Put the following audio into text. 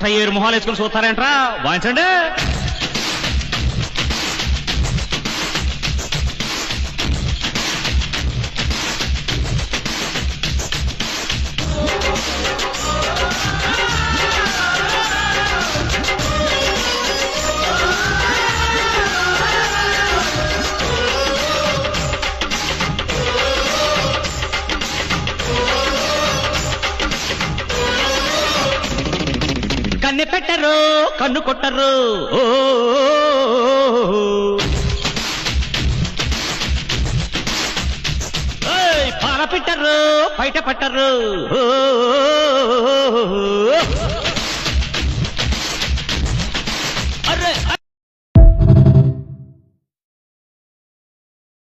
అట్ట 7 మొహాలు వేసుకుని చూస్తారేంట్రా? వాయించండి. కన్నె పెట్టరు, కన్ను కొట్టరు, పాల పెట్టరు, బయట పట్టరు.